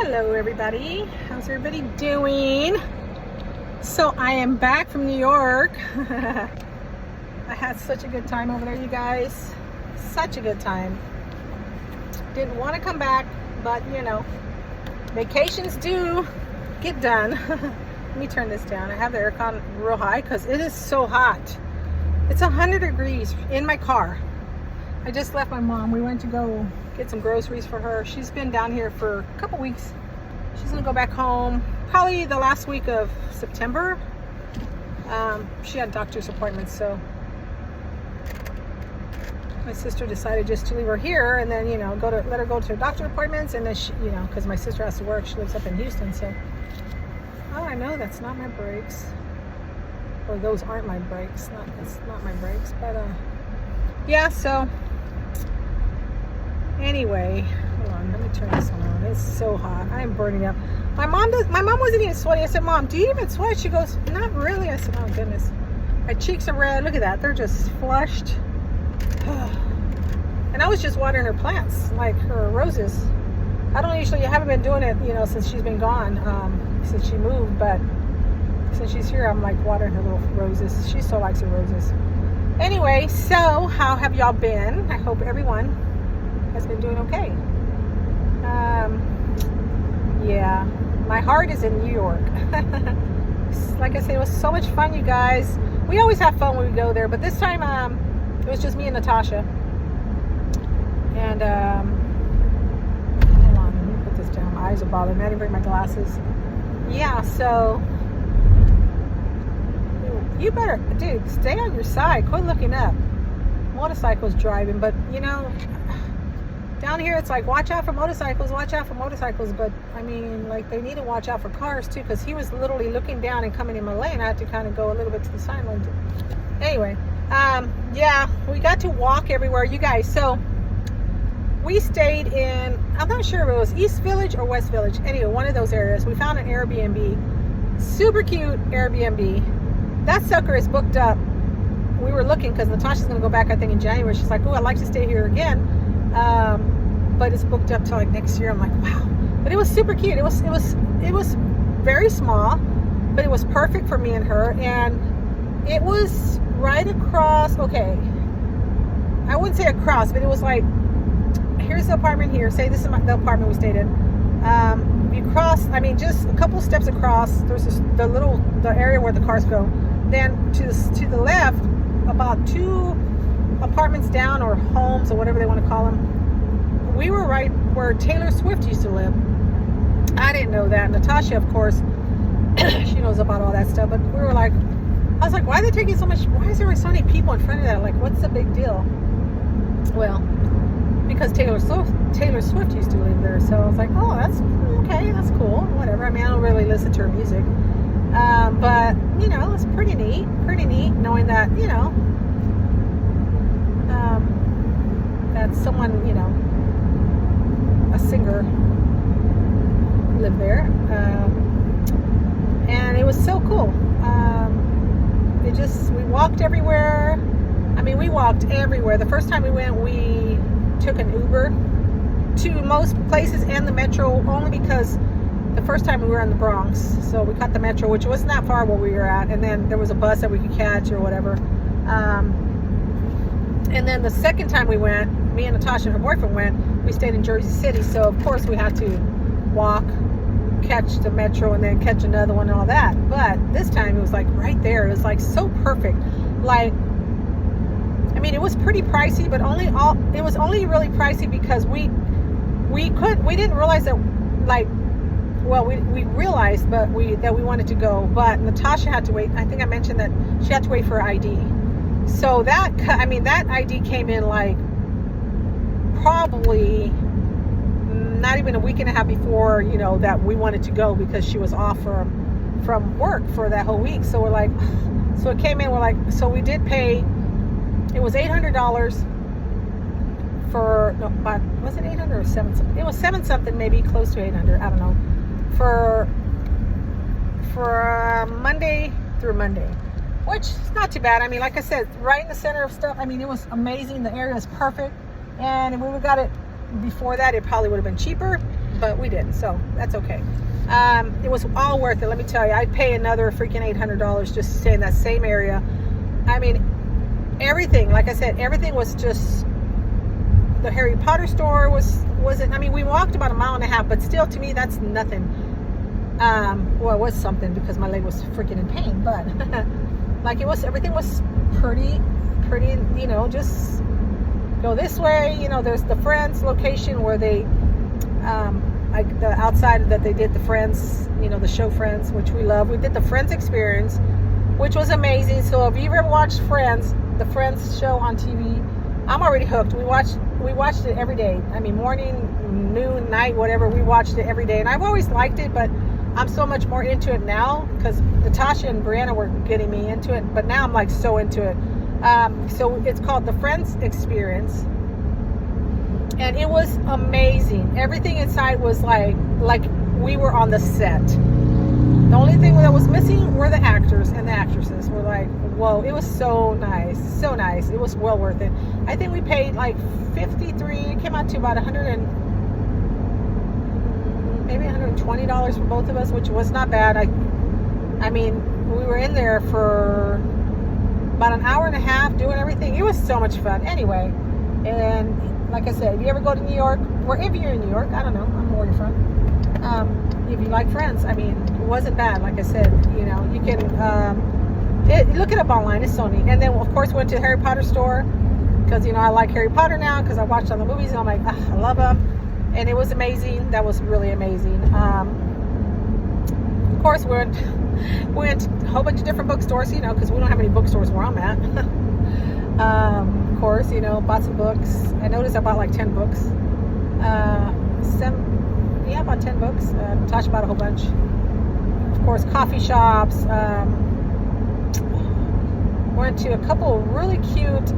Hello everybody, how's everybody doing? So I am back from New York. I had such a good time over there, you guys. Such a good time. Didn't want to come back, but you know, vacations do get done. Let me turn this down. I have the aircon real high because it is so hot. It's 100 degrees in my car. I just left my mom. We went to go get some groceries for her. She's been down here for a couple weeks. She's gonna go back home probably the last week of September. She had doctor's appointments, so my sister decided just to leave her here and then, you know, let her go to her doctor appointments, and then she, you know, because my sister has to work. She lives up in Houston, so I know that's not my brakes, or those aren't my brakes. That's not my brakes, but yeah. So anyway, hold on, let me turn this on. It's so hot. I am burning up. My mom wasn't even sweaty. I said, Mom, do you even sweat? She goes, not really. I said, oh goodness. My cheeks are red. Look at that. They're just flushed. And I was just watering her plants, like her roses. I haven't been doing it, you know, since she's been gone, since she moved, but since she's here, I'm like watering her little roses. She so likes her roses. Anyway, so how have y'all been? I hope everyone has been doing okay. Yeah, my heart is in New York. Like I said, it was so much fun, you guys. We always have fun when we go there, but this time it was just me and Natasha. And hold on, let me put this down. My eyes are bothering me. I didn't bring my glasses. Yeah, so you better, dude, stay on your side. Quit looking up. Motorcycles driving, but you know, down here it's like, watch out for motorcycles, but I mean, like, they need to watch out for cars too, because he was literally looking down and coming in my lane. I had to kind of go a little bit to the side lane. Anyway, yeah, we got to walk everywhere, you guys. So we stayed in, I'm not sure if it was East Village or West Village, anyway, one of those areas. We found an Airbnb, super cute Airbnb. That sucker is booked up. We were looking because Natasha's going to go back, I think, in January. She's like, oh, I'd like to stay here again. But it's booked up till like next year. I'm like, wow. But it was super cute. It was very small, but it was perfect for me and her. And it was right across, okay, I wouldn't say across, but it was like, here's the apartment here. Say this is the apartment we stayed in. You cross, I mean, just a couple steps across, there's the area where the cars go. Then to the left, about 2 apartments down, or homes, or whatever they want to call them, we were right where Taylor Swift used to live. I didn't know that. Natasha, of course, she knows about all that stuff, but we were like, I was like, why are they taking so much, why is there so many people in front of that? Like, what's the big deal? Well, because Taylor Swift used to live there, so I was like, oh, that's okay, that's cool, whatever. I mean, I don't really listen to her music, but you know, it's pretty neat knowing that, you know, that someone, you know, a singer lived there, and it was so cool. We walked everywhere. I mean, we walked everywhere. The first time we went, we took an Uber to most places and the metro, only because the first time we were in the Bronx, so we caught the metro, which wasn't that far where we were at, and then there was a bus that we could catch or whatever. And then the second time we went, me and Natasha and her boyfriend went, we stayed in Jersey City, so of course we had to walk, catch the metro, and then catch another one and all that. But this time it was like right there. It was like so perfect. Like, I mean, it was pretty pricey, but it was only really pricey because we didn't realize that, like, well, we realized, but that we wanted to go, but Natasha had to wait. I think I mentioned that she had to wait for her ID. So that ID came in like probably not even a week and a half before, you know, that we wanted to go, because she was off from work for that whole week. So we're like, so it came in, we're like, so we did pay, it was $800 for, no, but was it 800 or 7 something? It was 7 something, maybe close to 800, I don't know, for Monday through Monday, which is not too bad. I mean, like I said, right in the center of stuff. I mean, it was amazing. The area is perfect, and if we would got it before that, it probably would have been cheaper. but we did, so that's okay. It was all worth it, let me tell you. I'd pay another freaking $800 just to stay in that same area. I mean, everything, like I said, everything was just, the Harry Potter store wasn't, I mean, we walked about 1.5 miles, but still, to me, that's nothing. Well, it was something because my leg was freaking in pain, but like it was, everything was pretty, you know, just go this way, you know. There's the Friends location where they, like the outside that they did the Friends, you know, the show Friends, which we love. We did the Friends experience, which was amazing. So if you've ever watched Friends, the Friends show on TV, I'm already hooked. We watched it every day. I mean, morning, noon, night, whatever. We watched it every day, and I've always liked it, but I'm so much more into it now because Natasha and Brianna were getting me into it, but now I'm like so into it. So it's called the Friends Experience, and it was amazing. Everything inside was like we were on the set. The only thing that was missing were the actors and the actresses. Were like, whoa, it was so nice, so nice. It was well worth it. I think we paid like $53. It came out to about maybe $120 for both of us, which was not bad. I mean, we were in there for about 1.5 hours doing everything. It was so much fun. Anyway, and like I said, if you ever go to New York, or if you're in New York, I don't know, I don't know where you're from. If you like Friends, I mean, it wasn't bad. Like I said, you know, you can look it up online. It's Sony. And then, of course, went to the Harry Potter store because, you know, I like Harry Potter now because I watched all the movies and I'm like, I love them. And it was amazing. That was really amazing. Of course, we went to a whole bunch of different bookstores, you know, because we don't have any bookstores where I'm at. Of course, you know, bought some books. I noticed I bought like 10 books. About 10 books. Natasha bought a whole bunch. Of course, coffee shops. Went to a couple really cute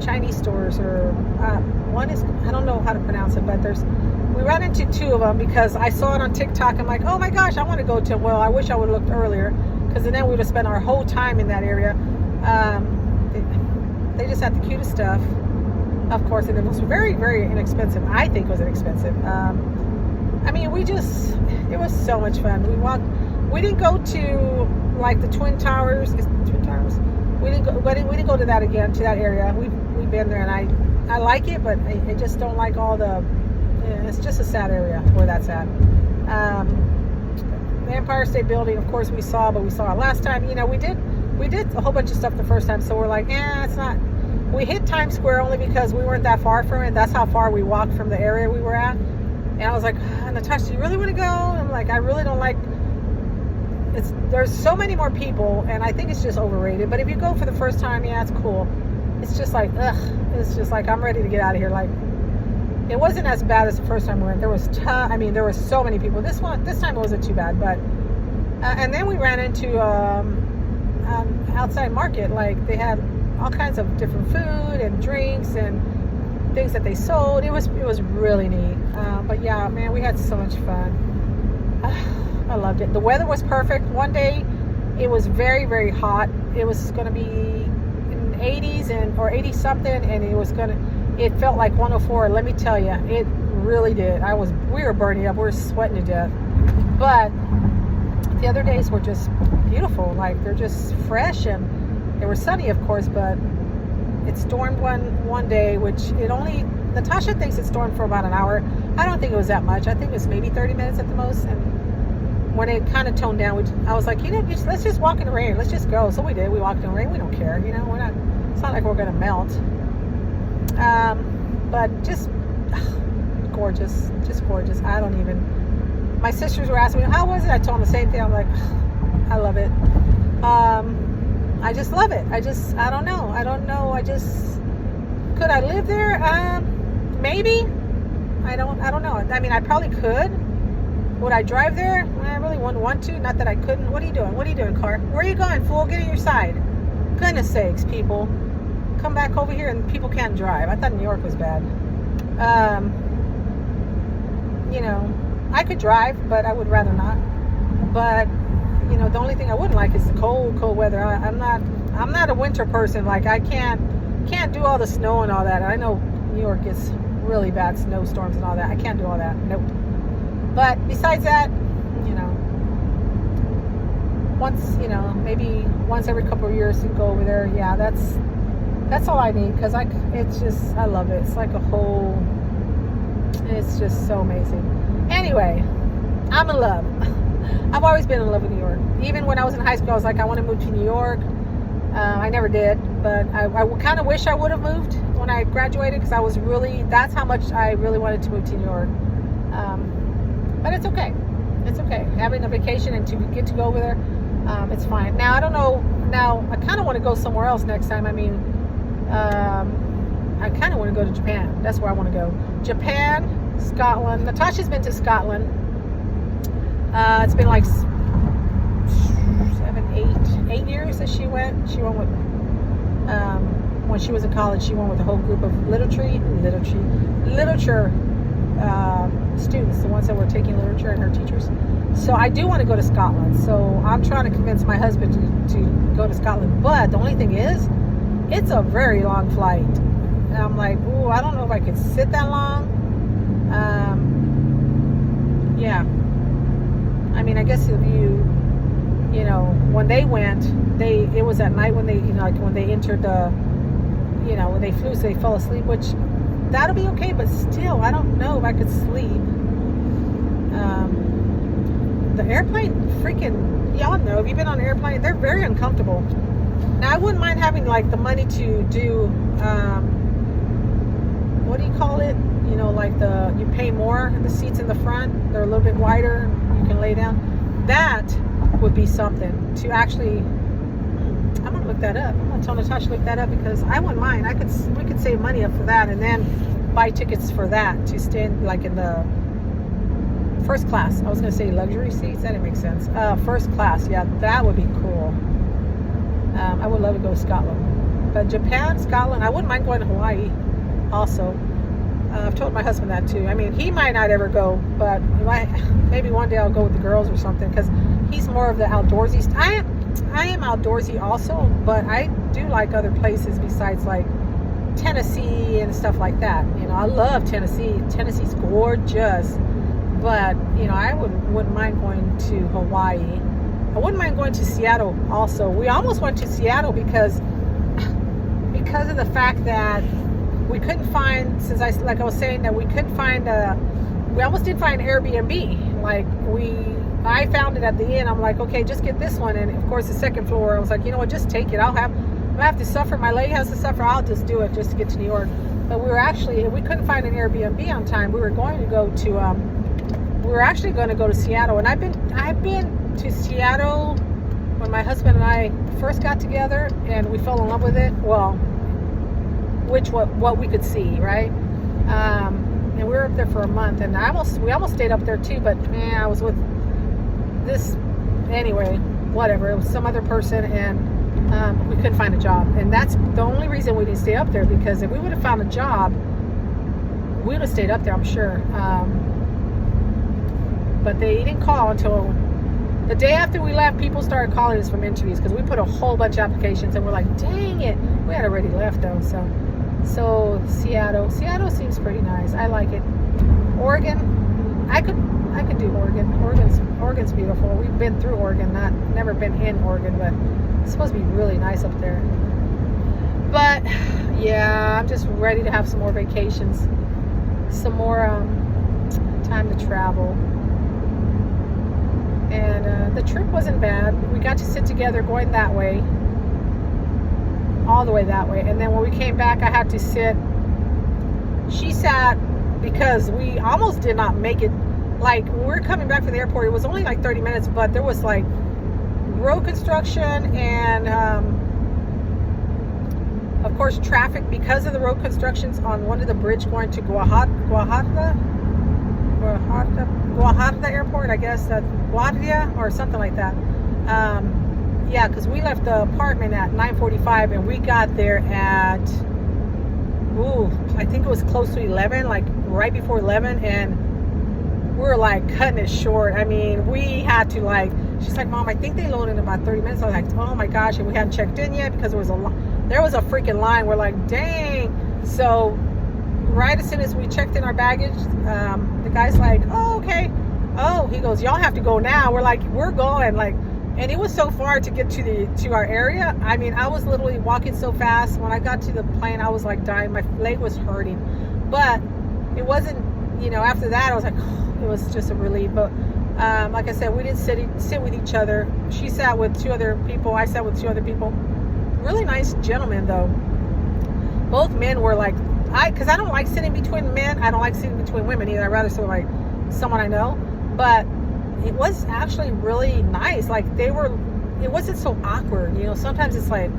Chinese stores, or one is, I don't know how to pronounce it, but we ran into 2 of them because I saw it on TikTok. I'm like, oh my gosh, I want to go to, well, I wish I would have looked earlier because then we would have spent our whole time in that area. They just had the cutest stuff, of course, and it was very, very inexpensive. I think it was inexpensive. I mean, it was so much fun. We didn't go to like the Twin Towers. Is it Twin Towers? We didn't go to that again, to that area. We've been there, and I like it, but I just don't like all the. It's just a sad area where that's at. The Empire State Building, of course, we saw it last time. You know, we did a whole bunch of stuff the first time, so we're like, it's not. We hit Times Square only because we weren't that far from it. That's how far we walked from the area we were at. And I was like, Natasha, you really want to go? And I'm like, I really don't like. There's so many more people, and I think it's just overrated. But if you go for the first time, yeah, it's cool. It's just like, it's just like I'm ready to get out of here. Like, it wasn't as bad as the first time we went. There was there were so many people. This time it wasn't too bad, but and then we ran into outside market. Like, they had all kinds of different food and drinks and things that they sold. It was really neat. But yeah, man, we had so much fun. I loved it. The weather was perfect. One day it was very, very hot. It was going to be in the 80s or 80 something, and it felt like 104. Let me tell you, it really did. We were burning up. We were sweating to death. But the other days were just beautiful. Like, they're just fresh, and they were sunny, of course, but it stormed one day, which Natasha thinks it stormed for about an hour. I don't think it was that much. I think it was maybe 30 minutes at the most. And when it kind of toned down, I was like, let's just walk in the rain. Let's just go. So we did. We walked in the rain. We don't care. You know, it's not like we're going to melt. But just gorgeous. Just gorgeous. My sisters were asking me, how was it? I told them the same thing. I'm like, I love it. I just love it. I don't know. Could I live there? Maybe. I don't know. I mean, I probably could. Would I drive there? I really wouldn't want to. Not that I couldn't. What are you doing, car? Where are you going, fool? Get on your side. Goodness sakes, people. Come back over here and people can't drive. I thought New York was bad. You know, I could drive, but I would rather not. But, you know, the only thing I wouldn't like is the cold weather. I'm not a winter person. Like, I can't do all the snow and all that. I know New York gets really bad snowstorms and all that. I can't do all that. Nope. But besides that, you know, once, you know, maybe once every couple of years to go over there. Yeah, that's all I need, because it's just, I love it. It's like a whole, it's just so amazing. Anyway, I'm in love. I've always been in love with New York. Even when I was in high school, I was like, I want to move to New York. I never did, but I kind of wish I would have moved when I graduated, because I was really, that's how much I really wanted to move to New York. But it's okay. It's okay. Having a vacation and to get to go over there, it's fine. Now, I don't know. Now, I kind of want to go somewhere else next time. I mean, I kind of want to go to Japan. That's where I want to go. Japan, Scotland. Natasha's been to Scotland. It's been like 8 years that she went. She went with, when she was in college, she went with a whole group of literature students, the ones that were taking literature, and her teachers. So I do want to go to Scotland. So I'm trying to convince my husband to go to Scotland. But the only thing is, it's a very long flight. And I'm like, ooh, I don't know if I could sit that long. Yeah. I mean, I guess if you know, when they went, it was at night when they, you know, like when they entered the, you know, when they flew, so they fell asleep, which that'll be okay, but still, I don't know if I could sleep. The airplane, freaking, y'all know, if you've been on an airplane, they're very uncomfortable. Now, I wouldn't mind having like the money to do, what do you call it? You know, like you pay more, the seats in the front, they're a little bit wider, you can lay down. That would be something to actually, I'm gonna look that up. I'm gonna tell Natasha to look that up, because I wouldn't mind. We could save money up for that, and then buy tickets for that to stand like in the first class. I was gonna say luxury seats. That didn't make sense. First class. Yeah, that would be cool. I would love to go to Scotland, but Japan, Scotland. I wouldn't mind going to Hawaii. Also, I've told my husband that too. I mean, he might not ever go, but maybe one day I'll go with the girls or something, because he's more of the outdoorsy. I am outdoorsy also, but I do like other places besides like Tennessee and stuff like that. You know, I love Tennessee. Tennessee's gorgeous, but you know, I wouldn't mind going to Hawaii. I wouldn't mind going to Seattle also. We almost went to Seattle because of the fact that we couldn't find, like I was saying, that we couldn't find we almost did find Airbnb. Like I found it at the end. I'm like, okay, just get this one. And of course, the second floor, I was like, you know what, just take it. I have to suffer. My leg has to suffer. I'll just do it just to get to New York. But we couldn't find an Airbnb on time. We were actually going to go to Seattle. And I've been to Seattle when my husband and I first got together, and we fell in love with it. Well, what we could see, right? And we were up there for a month, and we almost stayed up there too, but man, I was with this, anyway, whatever, it was some other person, and we couldn't find a job, and that's the only reason we didn't stay up there, because if we would have found a job, we would have stayed up there, I'm sure. But they didn't call until the day after we left. People started calling us from interviews, because we put a whole bunch of applications, and we're like, dang it, we had already left though. So Seattle seems pretty nice. I like it. Oregon, I could do Oregon. Oregon's beautiful. We've been through Oregon, never been in Oregon, but it's supposed to be really nice up there. But yeah, I'm just ready to have some more vacations, some more time to travel. And the trip wasn't bad. We got to sit together going that way, all the way that way, and then when we came back, I had to sit. She sat, because we almost did not make it. Like, when we were coming back from the airport, it was only like 30 minutes, but there was like road construction and of course traffic because of the road constructions on one of the bridge going to Guadalajara airport, I guess, Guardia or something like that. Yeah, because we left the apartment at 9:45, and we got there at, I think it was close to 11, like right before 11, and we were like cutting it short. I mean, we had to she's like, Mom, I think they loaded in about 30 minutes. I was like, oh my gosh, and we hadn't checked in yet because there was a freaking line. We're like, dang. So right as soon as we checked in our baggage, the guy's like, oh, okay. Oh, he goes, y'all have to go now. We're like, we're going. Like, and it was so far to get to our area. I mean, I was literally walking so fast. When I got to the plane, I was like dying. My leg was hurting. But it wasn't, you know, after that, I was like, oh, it was just a relief. But like I said, we didn't sit with each other. She sat with 2 other people. I sat with 2 other people. Really nice gentlemen, though. Both men were like, because I don't like sitting between men. I don't like sitting between women either. I'd rather sit with like someone I know. But it was actually really nice. Like it wasn't so awkward. You know, sometimes it's like,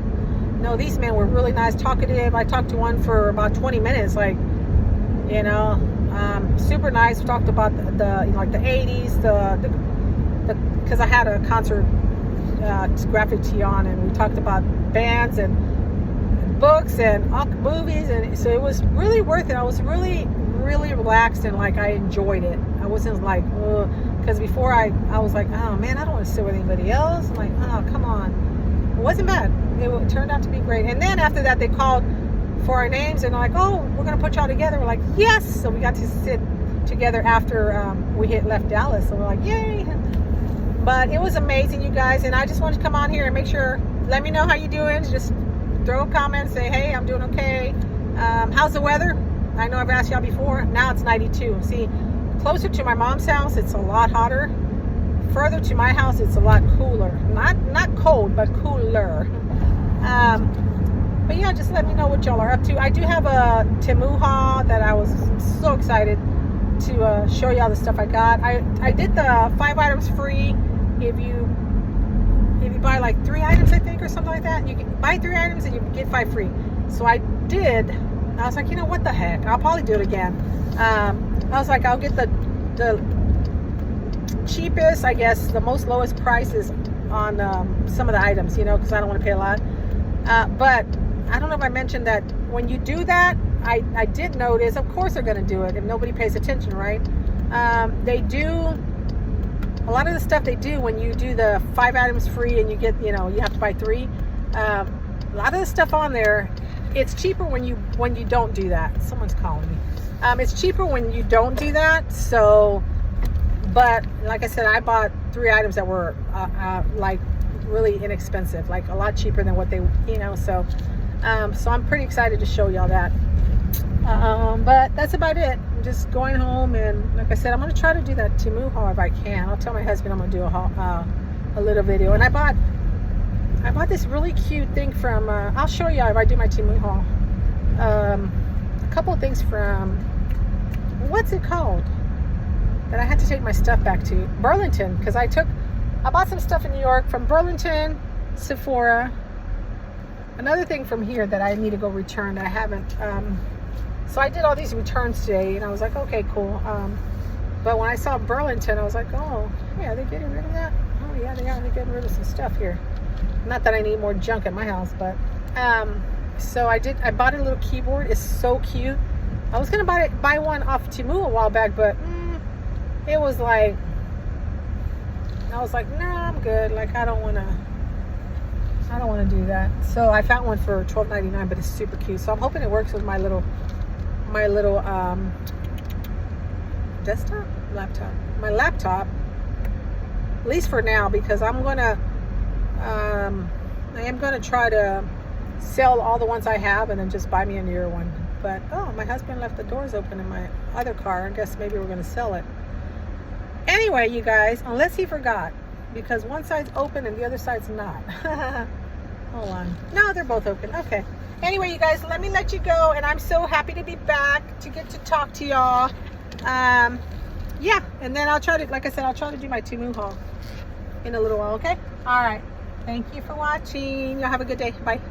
no, these men were really nice, talkative. I talked to one for about 20 minutes. Like, you know, super nice. We talked about the you know, like the 80s, because I had a concert graphic tee on, and we talked about bands and books and movies, and so it was really worth it. I was really relaxed, and like I enjoyed it. I wasn't like, because before I was like, oh man, I don't want to sit with anybody else. I'm like, oh, come on. It wasn't bad. It turned out to be great. And then after that, they called for our names, and they're like, oh, we're gonna put y'all together. We're like, yes. So we got to sit together after we left Dallas. So we're like, yay. But it was amazing, you guys. And I just wanted to come on here and make sure, let me know how you're doing. Just throw a comment, say, hey, I'm doing okay. How's the weather? I know I've asked y'all before. Now it's 92. See, closer to my mom's house, it's a lot hotter. Further to my house, it's a lot cooler. Not cold, but cooler. But yeah, just let me know what y'all are up to. I do have a Temu haul that I was so excited to show y'all the stuff I got. I did the 5 items free. If you buy like 3 items, I think, or something like that, you can buy 3 items and you can get 5 free. So I did. I was like, you know, what the heck? I'll probably do it again. I was like, I'll get the cheapest, I guess, the most lowest prices on some of the items, you know, because I don't want to pay a lot. But I don't know if I mentioned that when you do that, I did notice, of course they're going to do it if nobody pays attention, right? They do, a lot of the stuff they do when you do the 5 items free and you get, you know, you have to buy 3. A lot of the stuff on there, it's cheaper when you don't do that. Someone's calling me. It's cheaper when you don't do that. So, but like I said, I bought 3 items that were like really inexpensive, like a lot cheaper than what they, you know. So, so I'm pretty excited to show y'all that. But that's about it. I'm just going home, and like I said, I'm gonna try to do that Temu haul if I can. I'll tell my husband I'm gonna do a little video. And I bought this really cute thing from, I'll show you if I do my Temu haul. A couple of things from, what's it called? That I had to take my stuff back to. Burlington, because I bought some stuff in New York from Burlington, Sephora. Another thing from here that I need to go return that I haven't. So I did all these returns today, and I was like, okay, cool. But when I saw Burlington, I was like, oh, yeah, are they getting rid of that? Oh, yeah, they are. They're getting rid of some stuff here. Not that I need more junk in my house, but so I bought a little keyboard. It's so cute. I was gonna buy one off Temu a while back, but it was like, I was like, no, I'm good. Like, I don't want to do that. So I found one for $12.99, but it's super cute. So I'm hoping it works with my little my laptop, at least for now, because I am gonna try to sell all the ones I have and then just buy me a newer one. But oh, my husband left the doors open in my other car. I guess maybe we're gonna sell it. Anyway, you guys, unless he forgot, because one side's open and the other side's not. Hold on. No, they're both open. Okay. Anyway, you guys, let me let you go, and I'm so happy to be back to get to talk to y'all. Yeah, and then I'll try to, like I said, I'll try to do my Temu haul in a little while, okay? All right. Thank you for watching. Y'all have a good day. Bye.